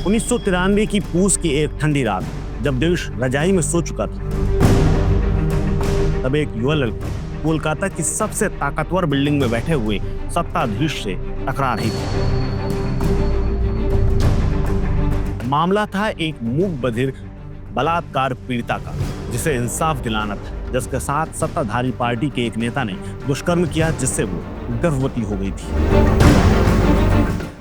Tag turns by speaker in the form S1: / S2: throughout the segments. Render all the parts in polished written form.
S1: 1993 की पूस की एक ठंडी रात, जब देश रजाई में सो चुका था, तब एक युवा लड़की कोलकाता की सबसे ताकतवर बिल्डिंग में बैठे हुए सत्ताधीश से टकरा रही थी। मामला था एक मूक बधिर बलात्कार पीड़िता का, जिसे इंसाफ दिलाना था, जिसके साथ सत्ताधारी पार्टी के एक नेता ने दुष्कर्म किया, जिससे वो गर्भवती हो गई थी।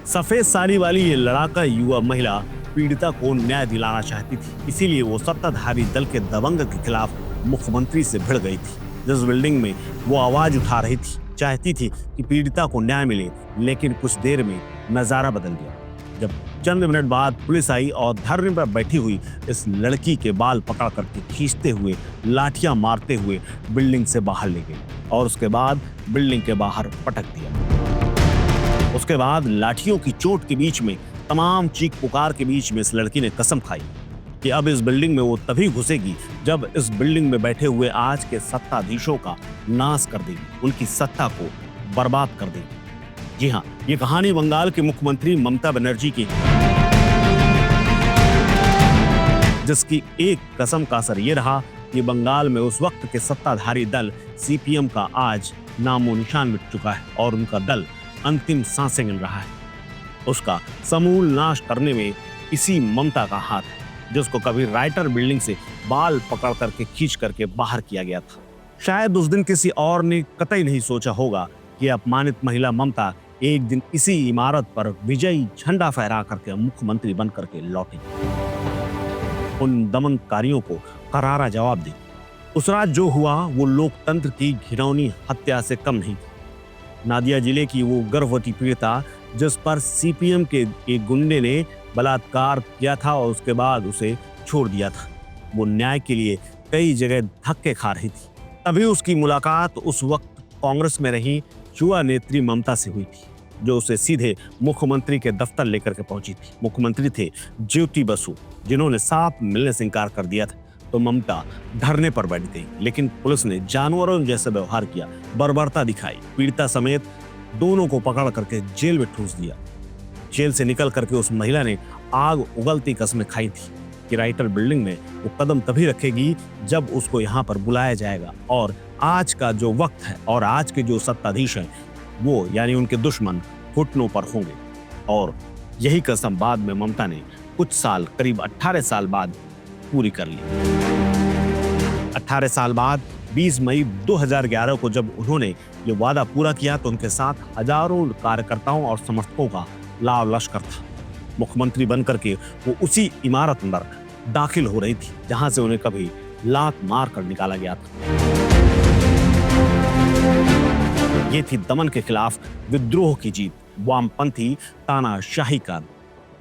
S1: सफेद साड़ी वाली ये लड़ाका युवा महिला पीड़िता को न्याय दिलाना चाहती थी, इसीलिए वो सत्ताधारी दल के दबंग के खिलाफ मुख्यमंत्री से भिड़ गई थी। जिस बिल्डिंग में वो आवाज उठा रही थी, चाहती थी कि पीड़िता को न्याय मिले, लेकिन कुछ देर में नजारा बदल गया जब चंद मिनट बाद पुलिस आई और धरने पर बैठी हुई इस लड़की के बाल पकड़ करके खींचते हुए, लाठियां मारते हुए बिल्डिंग से बाहर ले गई और उसके बाद बिल्डिंग के बाहर पटक दिया। उसके बाद लाठियों की चोट के बीच में, तमाम चीख पुकार के बीच में इस लड़की ने कसम खाई कि अब इस बिल्डिंग में वो तभी घुसेगी जब इस बिल्डिंग में बैठे हुए आज के सत्ताधीशों का नाश कर देगी, उनकी सत्ता को बर्बाद कर देगी। जी हाँ, ये कहानी बंगाल के मुख्यमंत्री ममता बनर्जी की, जिसकी एक कसम का असर ये रहा कि बंगाल में उस वक्त के सत्ताधारी दल सीपीएम का आज नामो निशान मिट चुका है और उनका दल अंतिम सांसें गिन रहा है। उसका समूल नाश करने में इसी ममता का हाथ है, जिसको कभी राइटर बिल्डिंग से बाल पकड़ करके खींच करके बाहर किया गया था। शायद उस दिन किसी और ने कतई नहीं सोचा होगा कि अपमानित महिला ममता एक दिन इसी इमारत पर विजयी झंडा फहरा करके मुख्यमंत्री बन करके लौटी, उन दमनकारियों को करारा जवाब दी। उस रात जो हुआ वो लोकतंत्र की घिनौनी हत्या से कम नहीं थी। नादिया जिले की वो गर्भवती पीड़िता, जिस पर सीपीएम के एक गुंडे ने बलात्कार किया था और उसके बाद उसे छोड़ दिया था, वो न्याय के लिए कई जगह धक्के खा रही थी। तभी उसकी मुलाकात उस वक्त कांग्रेस में रही युवा नेत्री ममता से हुई थी, जो उसे सीधे मुख्यमंत्री के दफ्तर लेकर के पहुंची थी। मुख्यमंत्री थे ज्योति बसु, जिन्होंने साफ मिलने से इंकार कर दिया था, तो ममता धरने पर बैठ गई, लेकिन पुलिस ने जानवरों जैसा व्यवहार किया, बर्बरता दिखाई, पीड़िता समेत दोनों को पकड़ करके जेल में ठूस दिया। जेल से निकल करके उस महिला ने आग उगलती कस्में खाई थी कि राइटर बिल्डिंग में वो कदम तभी रखेगी जब उसको यहाँ पर बुलाया जाएगा और आज का जो वक्त है और आज के जो सत्ताधीश हैं वो यानी उनके दुश्मन घुटनों पर होंगे। और यही कसम बाद में ममता ने कुछ साल, करीब 18 साल बाद पूरी कर ली। 18 साल बाद 20 मई 2011 को जब उन्होंने ये वादा पूरा किया तो उनके साथ हजारों कार्यकर्ताओं और समर्थकों का लाव लश्कर था। मुख्यमंत्री बनकर के वो उसी इमारत अंदर दाखिल हो रही थी जहां से उन्हें कभी लात मार कर निकाला गया था। ये थी दमन के खिलाफ विद्रोह की जीत, वामपंथी तानाशाही का।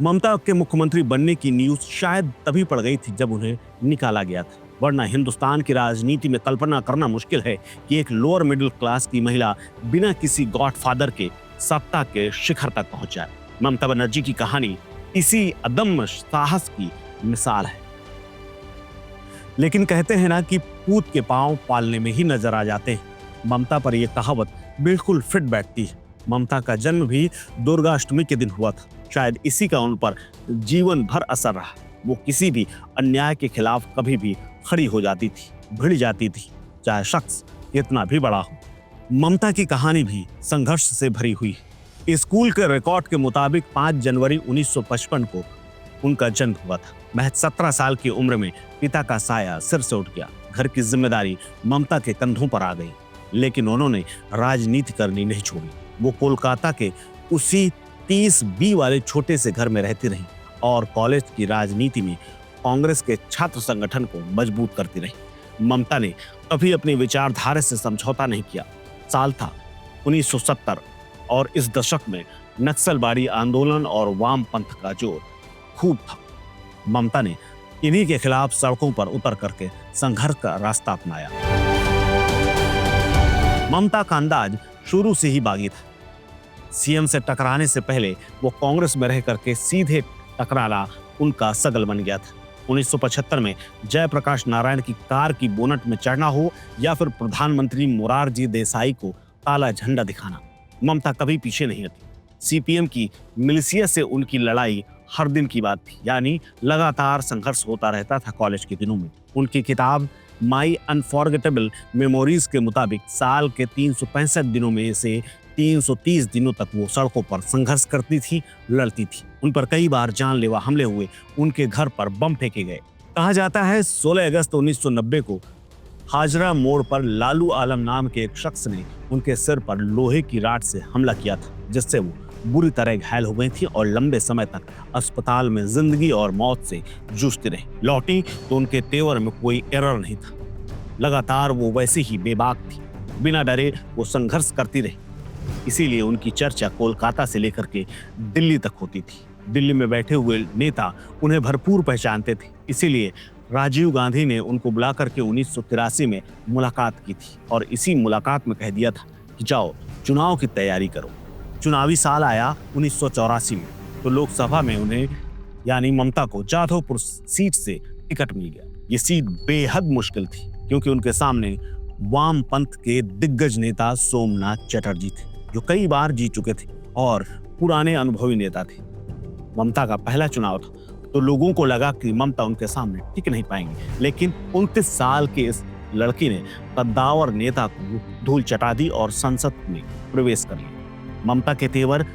S1: ममता के मुख्यमंत्री बनने की न्यूज शायद तभी पड़ गई थी जब उन्हें निकाला गया था, वरना हिंदुस्तान की राजनीति में कल्पना करना मुश्किल है कि एक लोअर मिडिल क्लास की महिला बिना किसी गॉडफादर के सत्ता के शिखर तक पहुंच जाए। ममता बनर्जी की कहानी इसी अदम्य साहस की मिसाल है। लेकिन कहते हैं ना कि पूत के पांव पालने में ही नजर आ जाते हैं। ममता पर यह कहावत बिल्कुल फिट बैठती है। ममता का जन्म भी दुर्गाष्टमी के दिन हुआ था। शायद इसी का उन पर जीवन भर असर रहा। वो किसी भी अन्याय के खिलाफ कभी भी खड़ी हो जाती थी, भिड़ जाती थी, चाहे शख्स कितना भी बड़ा हो। ममता की कहानी भी संघर्ष से भरी हुई है। स्कूल के रिकॉर्ड के मुताबिक 5 जनवरी 1955 को उनका जन्म हुआ था। महज 17 साल की उम्र में पिता का साया सिर से उठ गया। घर की जिम्मेदारी ममता के कंधों पर आ गई, लेकिन उन्होंने राजनीति करनी नहीं छोड़ी। वो कोलकाता के उसी 30 बी वाले छोटे से घर में रहती रही और कॉलेज की राजनीति में कांग्रेस के छात्र संगठन को मजबूत करती रही। ममता ने कभी अपनी विचारधारा से समझौता नहीं किया। साल था 1970 और इस दशक में नक्सलवादी आंदोलन और वाम पंथ का जोर खूब था। ममता ने इन्हीं के खिलाफ सड़कों पर उतर करके संघर्ष का रास्ता अपनाया। ममता का अंदाज शुरू से ही बागी था। सीएम से टकराने से पहले वो कांग्रेस में रह करके सीधे टकराना उनका सगल बन गया था। 1975 में जयप्रकाश नारायण की कार की बोनट में चढ़ना हो या फिर प्रधानमंत्री मोरारजी देसाई को काला झंडा दिखाना, ममता कभी पीछे नहीं हटी। सीपीएम की मिलिशिया से उनकी लड़ाई हर दिन की बात थी, यानी लगातार संघर्ष होता रहता था कॉलेज के दिनों में। उनकी किताब माई अनफॉरगेटेबल मेमोरीज के मुताबिक साल के 365 दिनों में से 330 दिनों तक वो सड़कों पर संघर्ष करती थी, लड़ती थी। उन पर कई बार जानलेवा हमले हुए, उनके घर पर बम फेंके गए। कहा जाता है 16 अगस्त 1990 को हाजरा मोड़ पर लालू आलम नाम के एक शख्स ने उनके सिर पर लोहे की राड से हमला किया था, जिससे वो बुरी तरह घायल हो गई थी और लंबे समय तक अस्पताल में जिंदगी और मौत से जूझती रही। लौटी तो उनके तेवर में कोई एरर नहीं था। लगातार वो वैसे ही बेबाक थी, बिना डरे वो संघर्ष करती रही। इसीलिए उनकी चर्चा कोलकाता से लेकर के दिल्ली तक होती थी। दिल्ली में बैठे हुए नेता उन्हें भरपूर पहचानते थे। इसीलिए राजीव गांधी ने उनको बुला करके 1983 में मुलाकात की थी और इसी मुलाकात में कह दिया था कि जाओ चुनाव की तैयारी करो। चुनावी साल आया 1984 में, तो लोकसभा में उन्हें यानी ममता को जाधवपुर सीट से टिकट मिल गया। ये सीट बेहद मुश्किल थी, क्योंकि उनके सामने वामपंथ के दिग्गज नेता सोमनाथ चटर्जी थे, जो कई बार जीत चुके थे और पुराने अनुभवी नेता थे। ममता का पहला चुनाव था, तो लोगों को लगा कि ममता उनके सामने टिक नहीं पाएंगे, लेकिन 29 साल के इस लड़की ने कद्दावर नेता को धूल चटा दी और संसद में प्रवेश कर लिया। ममता के तेवर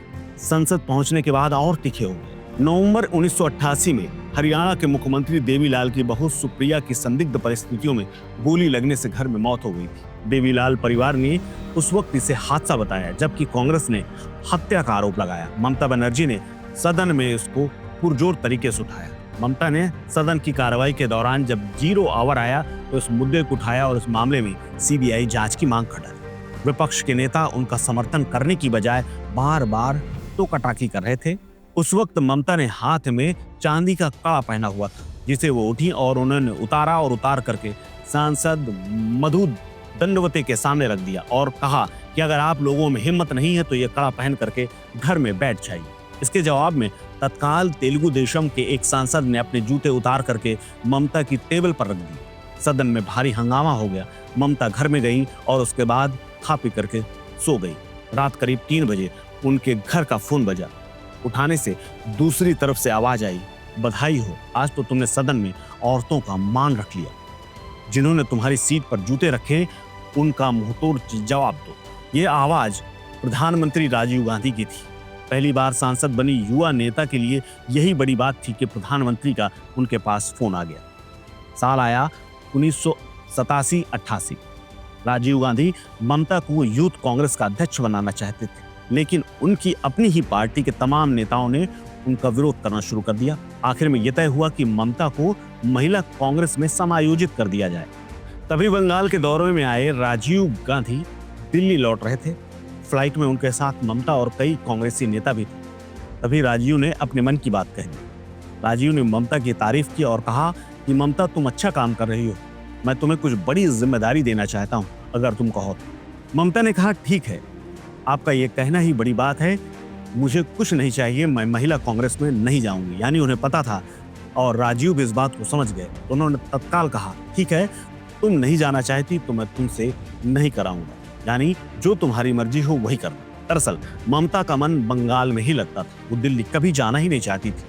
S1: संसद पहुंचने के बाद और तीखे हो गए। नवंबर 1988 में हरियाणा के मुख्यमंत्री देवीलाल की बहू सुप्रिया की संदिग्ध परिस्थितियों में गोली लगने से घर में मौत हो गई थी। देवीलाल परिवार ने उस वक्त इसे हादसा बताया, जबकि कांग्रेस ने हत्या का आरोप लगाया। ममता बनर्जी ने सदन में इसको पुरजोर तरीके से उठाया। ममता ने सदन की कार्रवाई के दौरान जब 0 आवर आया तो इस मुद्दे को उठाया और इस मामले में सीबीआई जांच की मांग कर डाली। विपक्ष के नेता उनका समर्थन करने की बजाय बार बार टोकाटाकी कर रहे थे। उस वक्त ममता ने हाथ में चांदी का कड़ा पहना हुआ था, जिसे वो उठी और उन्होंने उतारा और उतार करके सांसद मधु दंडवते के सामने रख दिया और कहा कि अगर आप लोगों में हिम्मत नहीं है तो ये कड़ा पहन करके घर में बैठ जाइए। इसके जवाब में तत्काल तेलुगु देशम के एक सांसद ने अपने जूते उतार करके ममता की टेबल पर रख दी। सदन में भारी हंगामा हो गया। ममता घर में गई और उसके बाद खा पी करके सो गई। रात करीब 3 बजे उनके घर का फोन बजा। उठाने से दूसरी तरफ से आवाज आई, बधाई हो, आज तो तुमने सदन में औरतों का मान रख लिया। जिन्होंने तुम्हारी सीट पर जूते रखे उनका मुंहतोड़ जवाब दो। ये आवाज प्रधानमंत्री राजीव गांधी की थी। पहली बार सांसद बनी युवा नेता के लिए यही बड़ी बात थी कि प्रधानमंत्री का उनके पास फोन आ गया। साल आया 1987-88। राजीव गांधी ममता को यूथ कांग्रेस का अध्यक्ष बनाना चाहते थे, लेकिन उनकी अपनी ही पार्टी के तमाम नेताओं ने उनका विरोध करना शुरू कर दिया। आखिर में यह तय हुआ कि ममता को महिला कांग्रेस में समायोजित कर दिया जाए। तभी बंगाल के दौरे में आए राजीव गांधी दिल्ली लौट रहे थे। फ्लाइट में उनके साथ ममता और कई कांग्रेसी नेता भी थे। तभी राजीव ने अपने मन की बात कह दी। राजीव ने ममता की तारीफ की और कहा कि ममता, तुम अच्छा काम कर रही हो, मैं तुम्हें कुछ बड़ी जिम्मेदारी देना चाहता हूं, अगर तुम कहो तो। ममता ने कहा, ठीक है, आपका ये कहना ही बड़ी बात है, मुझे कुछ नहीं चाहिए, मैं महिला कांग्रेस में नहीं जाऊंगी। यानी उन्हें पता था और राजीव भी इस बात को समझ गए। तो उन्होंने तत्काल कहा, ठीक है, तुम नहीं जाना चाहती तो मैं तुमसे नहीं कराऊंगा, यानी जो तुम्हारी मर्जी हो वही करना। दरअसल ममता का मन बंगाल में ही लगता था। वो दिल्ली कभी जाना ही नहीं चाहती थी,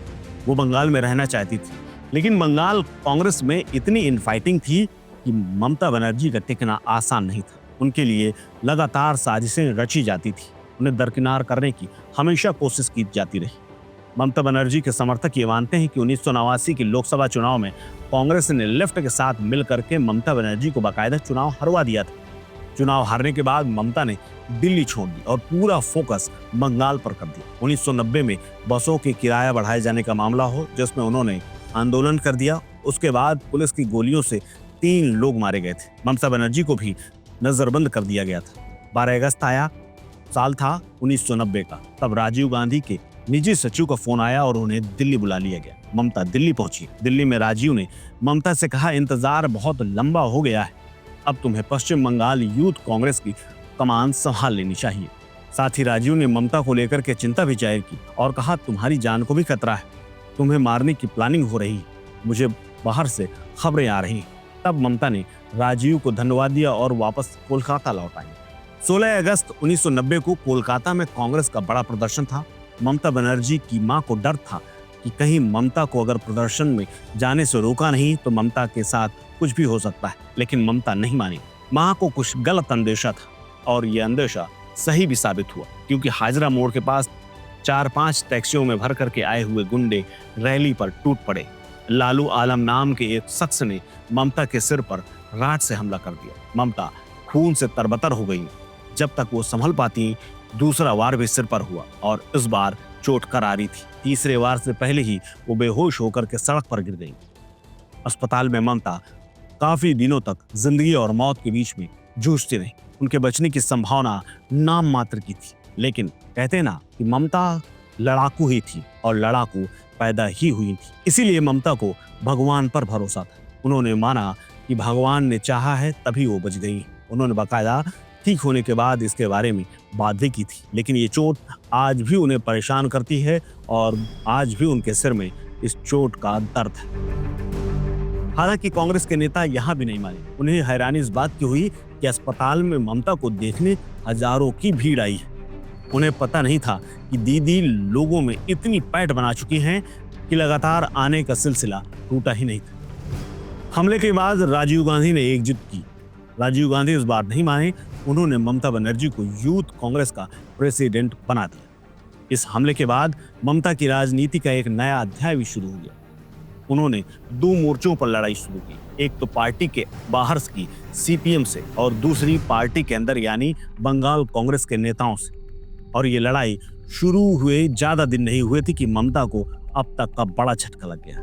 S1: वो बंगाल में रहना चाहती थी। लेकिन बंगाल कांग्रेस में इतनी इनफाइटिंग थी कि ममता बनर्जी का टिकना आसान नहीं था। उनके लिए लगातार साजिशें रची जाती थी, उन्हें दरकिनार करने की हमेशा कोशिश की जाती रही। ममता बनर्जी के समर्थक ये मानते हैं कि 1989 के लोकसभा चुनाव में कांग्रेस ने लेफ्ट के साथ मिलकर के ममता बनर्जी को बाकायदा चुनाव हरवा दिया था। चुनाव हारने के बाद ममता ने दिल्ली छोड़ दी और पूरा फोकस बंगाल पर कर दिया। 1990 में बसों के किराया बढ़ाए जाने का मामला हो, जिसमें उन्होंने आंदोलन कर दिया। उसके बाद पुलिस की गोलियों से 3 लोग मारे गए थे। ममता बनर्जी को भी नजरबंद कर दिया गया था। 12 अगस्त आया, साल था 1990 का। तब राजीव गांधी के निजी सचिव का फोन आया और उन्हें दिल्ली बुला लिया गया। ममता दिल्ली पहुंची। दिल्ली में राजीव ने ममता से कहा, इंतजार बहुत लंबा हो गया है, अब तुम्हें पश्चिम बंगाल यूथ कांग्रेस की कमान संभाल लेनी चाहिए। साथ ही राजीव ने ममता को लेकर के चिंता भी जाहिर की और कहा, तुम्हारी जान को भी खतरा है, तुम्हें मारने की प्लानिंग हो रही है, मुझे बाहर से खबरें आ रही। तब ममता ने राजीव को धन्यवाद दिया और वापस कोलकाता लौट आई। 16 अगस्त 1990 को कोलकाता में कांग्रेस का बड़ा प्रदर्शन था। ममता बनर्जी की मां को डर था कि कहीं ममता को अगर प्रदर्शन में जाने से रोका नहीं तो ममता के साथ कुछ भी हो सकता है, लेकिन ममता नहीं मानी। मां को कुछ गलत अंदेशा था और यह अंदेशा सही भी साबित हुआ, क्योंकि हाजरा मोड़ के पास 4-5 टैक्सियों में भर करके आए हुए गुंडे रैली पर टूट पड़े। लालू आलम नाम के एक शख्स ने ममता के सिर पर राड से हमला कर दिया। ममता खून से तरबतर हो गई। जब तक वो संभल पाती, दूसरा वार भी सिर पर हुआ और इस बार चोट करारी थी। तीसरे वार से पहले ही वो बेहोश होकर के सड़क पर गिर गई। अस्पताल में ममता काफी दिनों तक जिंदगी और मौत के बीच में जूझती रही। उनके बचने की संभावना नाम मात्र की थी, लेकिन कहते ना कि ममता लड़ाकू ही थी और लड़ाकू पैदा ही हुई थी। इसीलिए ममता को भगवान पर भरोसा था। उन्होंने माना कि भगवान ने चाहा है तभी वो बच गई। उन्होंने बाकायदा ठीक होने के बाद इसके बारे में बात भी की थी, लेकिन ये चोट आज भी उन्हें परेशान करती है और आज भी उनके सिर में इस चोट का दर्द है। हालांकि कांग्रेस के नेता यहाँ भी नहीं माने। उन्हें हैरानी इस बात की हुई कि अस्पताल में ममता को देखने हजारों की भीड़ आई है। उन्हें पता नहीं था कि दीदी लोगों में इतनी पैठ बना चुकी हैं कि लगातार आने का सिलसिला टूटा ही नहीं था। हमले के बाद राजीव गांधी ने एक जिद की। राजीव गांधी इस बार नहीं माने। उन्होंने ममता बनर्जी को यूथ कांग्रेस का प्रेसिडेंट बना दिया। इस हमले के बाद ममता की राजनीति का एक नया अध्याय भी शुरू हो गया। उन्होंने 2 मोर्चों पर लड़ाई शुरू की। एक तो पार्टी के बाहर की सीपीएम से और दूसरी पार्टी के अंदर यानी बंगाल कांग्रेस के नेताओं से। और ये लड़ाई शुरू हुए ज्यादा दिन नहीं हुए थे कि ममता को अब तक का बड़ा झटका लग गया।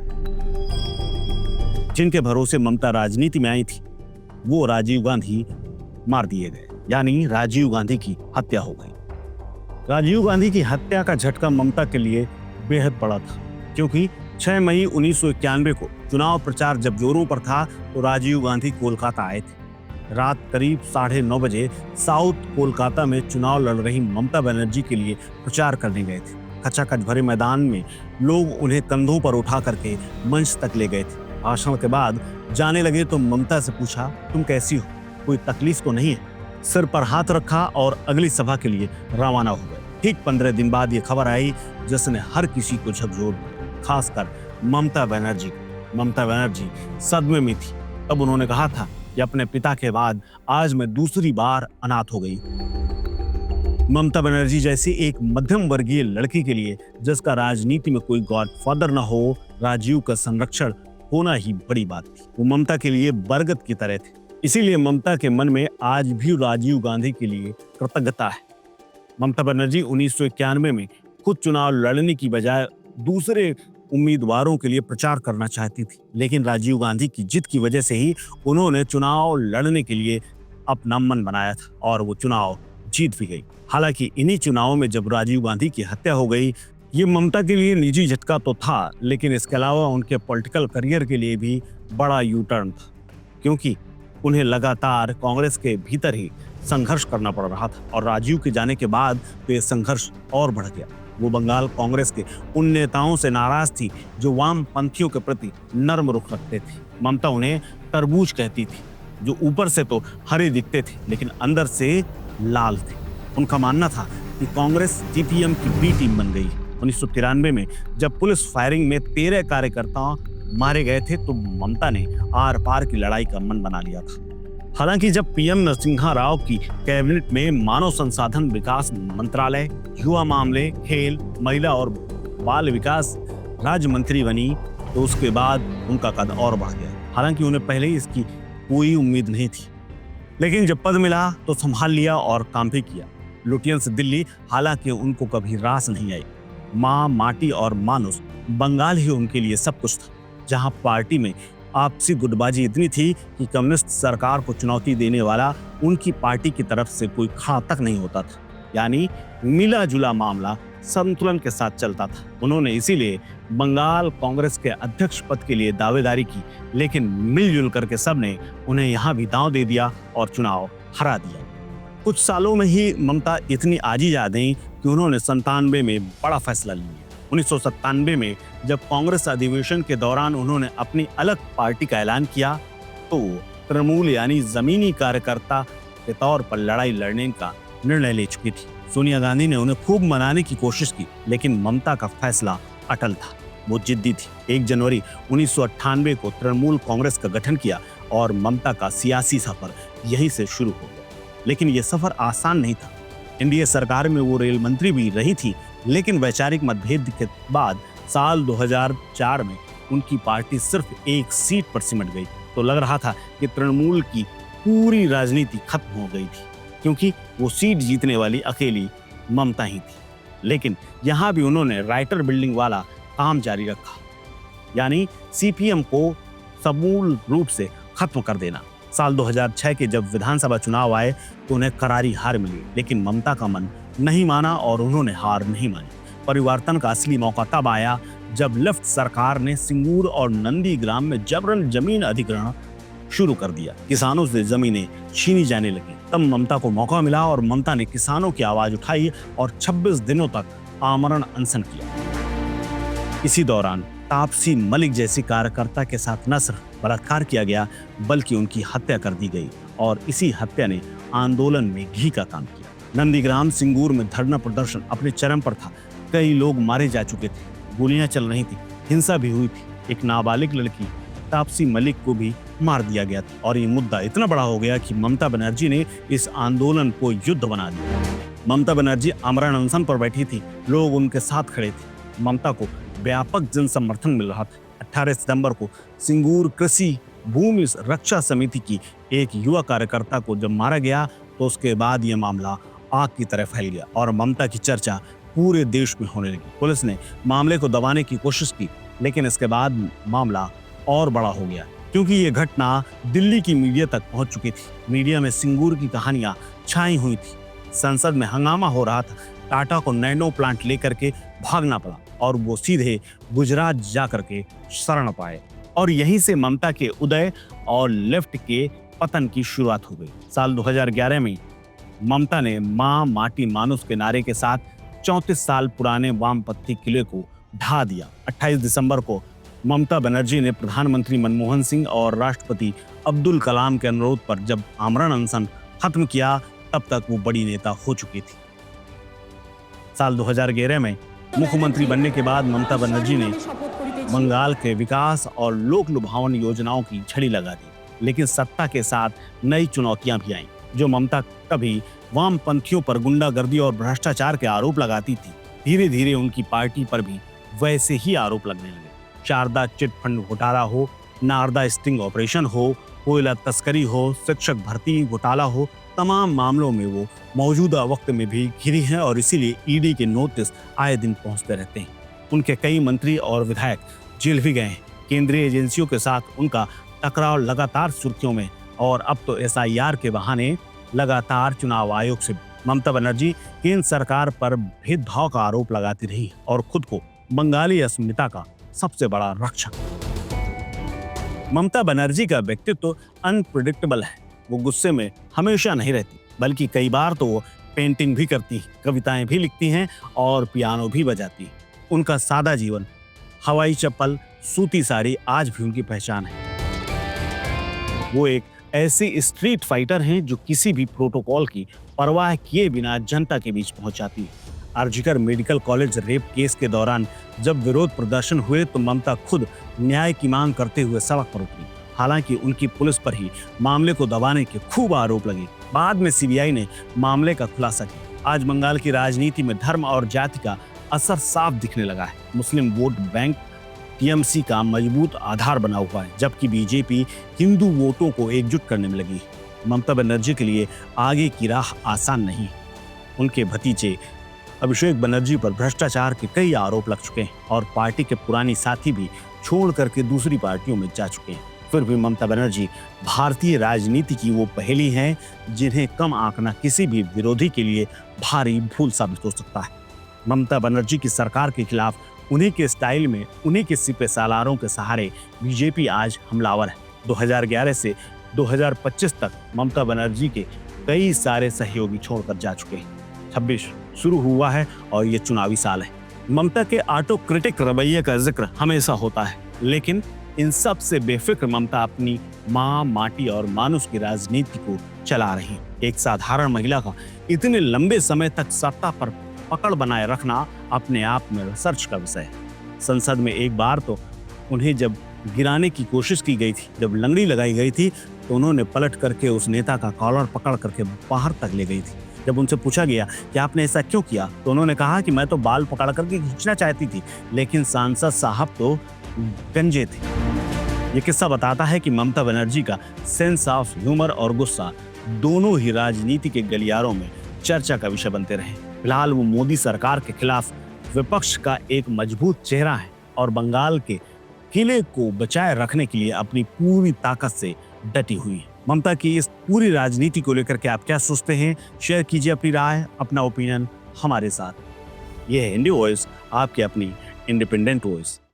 S1: जिनके भरोसे ममता राजनीति में आई थी वो राजीव गांधी मार दिए गए, यानी राजीव गांधी की हत्या हो गई। राजीव गांधी की हत्या का झटका ममता के लिए बेहद बड़ा था, क्योंकि 6 मई 1991 को चुनाव प्रचार जब जोरों पर था तो राजीव गांधी कोलकाता आए थे। रात करीब 9:30 बजे साउथ कोलकाता में चुनाव लड़ रही ममता बनर्जी के लिए प्रचार करने गए थे। खचाखच भरे मैदान में लोग उन्हें कंधों पर उठा करके मंच तक ले गए थे। भाषण के बाद जाने लगे तो ममता से पूछा, तुम कैसी हो, कोई तकलीफ तो नहीं है? सिर पर हाथ रखा और अगली सभा के लिए रवाना हो गए। ठीक 15 दिन बाद ये खबर आई जिसने हर किसी को झकझोर दिया, खासकर ममता बनर्जी। ममता बनर्जी सदमे में थी। तब उन्होंने कहा था कि अपने पिता के बाद आज मैं दूसरी बार अनाथ हो गई। ममता बनर्जी जैसी एक मध्यम वर्गीय लड़की के लिए, जिसका राजनीति में कोई गॉडफादर न हो, राजीव का संरक्षण होना ही बड़ी बात थी। वो ममता के लिए बरगद की तरह थे। इसीलिए ममता के मन में आज भी राजीव गांधी के लिए कृतज्ञता है। ममता बनर्जी 1991 में खुद चुनाव लड़ने की बजाय दूसरे उम्मीदवारों के लिए प्रचार करना चाहती थी, लेकिन राजीव गांधी की जिद की वजह से ही उन्होंने चुनाव लड़ने के लिए अपना मन बनाया था और वो चुनाव जीत भी गई। हालांकि इन्हीं चुनावों में जब राजीव गांधी की हत्या हो गई, ये ममता के लिए निजी झटका तो था, लेकिन इसके अलावा उनके पॉलिटिकल करियर के लिए भी बड़ा यू टर्न था, क्योंकि उन्हें लगातार कांग्रेस के भीतर ही संघर्ष करना पड़ रहा था और राजीव के जाने के बाद तो ये संघर्ष और बढ़ गया। वो बंगाल कांग्रेस के उन नेताओं से नाराज थी जो वामपंथियों के प्रति नर्म रुख रखते थे। ममता उन्हें तरबूज कहती थी, जो ऊपर से तो हरे दिखते थे लेकिन अंदर से लाल थे। उनका मानना था कि कांग्रेस सीपीएम की बी टीम बन गई। 1993 में जब पुलिस फायरिंग में 13 कार्यकर्ता मारे गए थे तो ममता ने आर पार की लड़ाई का मन बना लिया था। हालांकि जब पीएम नरसिम्हा राव की कैबिनेट में मानव संसाधन विकास मंत्रालय, युवा मामले, खेल, महिला और बाल विकास राज्य मंत्री बनी तो उसके बाद उनका कद और बढ़ गया। हालांकि उन्हें पहले ही इसकी कोई उम्मीद नहीं थी, लेकिन जब पद मिला तो संभाल लिया और काम भी किया। लुटियन से दिल्ली, हालांकि उनको कभी रास नहीं आई। माँ, माटी और मानुस, बंगाल ही उनके लिए सब कुछ था, जहां पार्टी में आपसी गुटबाजी इतनी थी कि कम्युनिस्ट सरकार को चुनौती देने वाला उनकी पार्टी की तरफ से कोई खड़ा तक नहीं होता था। यानी मिला जुला मामला संतुलन के साथ चलता था। उन्होंने इसीलिए बंगाल कांग्रेस के अध्यक्ष पद के लिए दावेदारी की, लेकिन मिलजुल करके सबने उन्हें यहाँ भी दांव दे दिया और चुनाव हरा दिया। कुछ सालों में ही ममता इतनी आजीज आ गईं कि उन्होंने 97 में बड़ा फैसला लिया। 1997 में जब कांग्रेस अधिवेशन के दौरान उन्होंने अपनी अलग पार्टी का ऐलान किया तो तृणमूल यानी जमीनी कार्यकर्ता के तौर पर लड़ाई लड़ने का निर्णय ले चुकी थी। सोनिया गांधी ने उन्हें खूब मनाने की कोशिश की, लेकिन ममता का फैसला अटल था। वो जिद्दी थी। 1 जनवरी 1998 को तृणमूल कांग्रेस का गठन किया और ममता का सियासी सफर यहीं से शुरू हो गया। लेकिन यह सफर आसान नहीं था। एनडीए सरकार में वो रेल मंत्री भी रही थी, लेकिन वैचारिक मतभेद के बाद साल 2004 में उनकी पार्टी सिर्फ 1 सीट पर सिमट गई। तो लग रहा था कि तृणमूल की पूरी राजनीति खत्म हो गई थी, क्योंकि वो सीट जीतने वाली अकेली ममता ही थी। लेकिन यहां भी उन्होंने राइटर बिल्डिंग वाला काम जारी रखा, यानी सीपीएम को समूल रूप से खत्म कर देना। साल 2006 के जब विधानसभा चुनाव आए तो उन्हें करारी हार मिली, लेकिन ममता का मन नहीं माना और उन्होंने हार नहीं मानी। परिवर्तन का असली मौका तब आया जब लेफ्ट सरकार ने सिंगूर और नंदीग्राम में जबरन जमीन अधिग्रहण शुरू कर दिया। किसानों से जमीनें छीनी जाने लगी। तब ममता को मौका मिला और ममता ने किसानों की आवाज उठाई और 26 दिनों तक आमरण अनशन किया। इसी दौरान तापसी मलिक जैसी कार्यकर्ता के साथ न सिर्फ बलात्कार किया गया, बल्कि उनकी हत्या कर दी गई और इसी हत्या ने आंदोलन में घी का काम किया। नंदीग्राम सिंगूर में धरना प्रदर्शन अपने चरम पर था। कई लोग मारे जा चुके थे, गोलियां चल रही थी, हिंसा भी हुई थी। एक नाबालिग लड़की तापसी मलिक को भी मार दिया गया था और ये मुद्दा इतना बड़ा हो गया कि ममता बनर्जी ने इस आंदोलन को युद्ध बना दिया। ममता बनर्जी आमरण अनशन पर बैठी थी, लोग उनके साथ खड़े थे। ममता को व्यापक जन समर्थन मिल रहा था। 18 सितंबर को सिंगूर कृषि भूमि रक्षा समिति की एक युवा कार्यकर्ता को जब मारा गया तो उसके बाद यह मामला आग की तरह फैल गया और ममता की चर्चा पूरे देश में होने लगी। पुलिस ने मामले को दबाने की कोशिश की, लेकिन इसके बाद मामला और बड़ा हो गया, क्योंकि ये घटना दिल्ली की मीडिया तक पहुंच चुकी थी। मीडिया में सिंगूर की कहानियां छाई हुई थी। संसद में हंगामा हो रहा था। टाटा को नैनो प्लांट लेकर के भागना पड़ा और वो सीधे गुजरात जाकर के शरण पाए और यहीं से ममता के उदय और लेफ्ट के पतन की शुरुआत हो गई। साल 2011 में ममता ने मां माटी मानुस के नारे के साथ 34 साल पुराने वामपंथी किले को ढा दिया। 28 दिसंबर को ममता बनर्जी ने प्रधानमंत्री मनमोहन सिंह और राष्ट्रपति अब्दुल कलाम के अनुरोध पर जब आमरण अनशन खत्म किया, तब तक वो बड़ी नेता हो चुकी थी। साल 2011 में मुख्यमंत्री बनने के बाद ममता बनर्जी ने बंगाल के विकास और लोक लुभावन योजनाओं की झड़ी लगा दी, लेकिन सत्ता के साथ नई चुनौतियां भी आईं। जो ममता कभी वामपंथियों पर गुंडागर्दी और भ्रष्टाचार के आरोप लगाती थी, धीरे धीरे उनकी पार्टी पर भी वैसे ही आरोप लगने लगे। शारदा चिट फंड घोटाला हो, नारदा स्टिंग ऑपरेशन हो, कोयला तस्करी हो, शिक्षक भर्ती घोटाला हो, तमाम मामलों में वो मौजूदा वक्त में भी घिरी हैं और इसीलिए ईडी के नोटिस आए दिन पहुंचते रहते हैं। उनके कई मंत्री और विधायक जेल भी गए हैं। केंद्रीय एजेंसियों के साथ उनका टकराव लगातार सुर्खियों में और अब तो एसआईआर के बहाने लगातार चुनाव आयोग से ममता बनर्जी केंद्र सरकार पर भेदभाव का आरोप लगाती रही और खुद को बंगाली अस्मिता का सबसे बड़ा रक्षक। ममता बनर्जी का व्यक्तित्व अनप्रेडिक्टेबल है। वो गुस्से में हमेशा नहीं रहती, बल्कि कई बार तो वो पेंटिंग भी करती हैं, कविताएं भी लिखती हैं और पियानो भी बजाती हैं। उनका सादा जीवन, हवाई चप्पल, सूती साड़ी आज भी उनकी पहचान है। वो एक ऐसी स्ट्रीट फाइटर हैं जो किसी भी प्रोटोकॉल की परवाह किए बिना जनता के बीच पहुंच जाती है। RG Kar medical college rape case के दौरान जब विरोध प्रदर्शन हुए तो ममता खुद न्याय की मांग करते हुए सड़क पर उतरी। हालांकि उनकी पुलिस पर ही मामले को दबाने के खूब आरोप लगे। बाद में सीबीआई ने मामले का खुलासा किया। आज बंगाल की राजनीति में धर्म और जाति का असर साफ दिखने लगा है। मुस्लिम वोट बैंक टीएमसी का मजबूत आधार बना हुआ है, जबकि बीजेपी हिंदू वोटों को एकजुट करने में लगी है। ममता बनर्जी के लिए आगे की राह आसान नहीं। उनके भतीजे अभिषेक बनर्जी पर भ्रष्टाचार के कई आरोप लग चुके हैं और पार्टी के पुरानी साथी भी छोड़ करके दूसरी पार्टियों में जा चुके हैं। फिर भी ममता बनर्जी भारतीय राजनीति की वो पहेली हैं जिन्हें कम आंकना किसी भी विरोधी के लिए भारी भूल साबित हो सकता है। ममता बनर्जी की सरकार के खिलाफ उन्हीं के स्टाइल में, उन्हीं के सिपे सालारों के सहारे बीजेपी आज हमलावर है। 2011 से 2025 तक ममता बनर्जी के कई सारे सहयोगी छोड़कर जा चुके हैं। 26 शुरू हुआ है और ये चुनावी साल है। ममता के ऑटोक्रेटिक रवैये का जिक्र हमेशा होता है, लेकिन इन सब से बेफिक्र ममता अपनी माँ, माटी और मानुष की राजनीति को चला रही। एक साधारण महिला का इतने लंबे समय तक सत्ता पर पकड़ बनाए रखना अपने आप में रिसर्च का विषय है। संसद में एक बार तो उन्हें जब गिराने की कोशिश की गई थी, जब लंगड़ी लगाई गई थी, तो उन्होंने पलट करके उस नेता का कॉलर पकड़ करके बाहर तक ले गई थी। जब उनसे पूछा गया कि आपने ऐसा क्यों किया, तो उन्होंने कहा कि मैं तो बाल पकड़ करके खींचना चाहती थी, लेकिन सांसद साहब तो गंजे थे। ये किस्सा बताता है कि ममता बनर्जी का सेंस ऑफ ह्यूमर और गुस्सा दोनों ही राजनीति के गलियारों में चर्चा का विषय बनते रहे। फिलहाल वो मोदी सरकार के खिलाफ विपक्ष का एक मजबूत चेहरा है और बंगाल के किले को बचाए रखने के लिए अपनी पूरी ताकत से डटी हुई है। ममता की इस पूरी राजनीति को लेकर के आप क्या सोचते हैं? शेयर कीजिए अपनी राय, अपना ओपिनियन हमारे साथ। ये है इंडिया वॉइस, आपकी अपनी इंडिपेंडेंट वॉइस।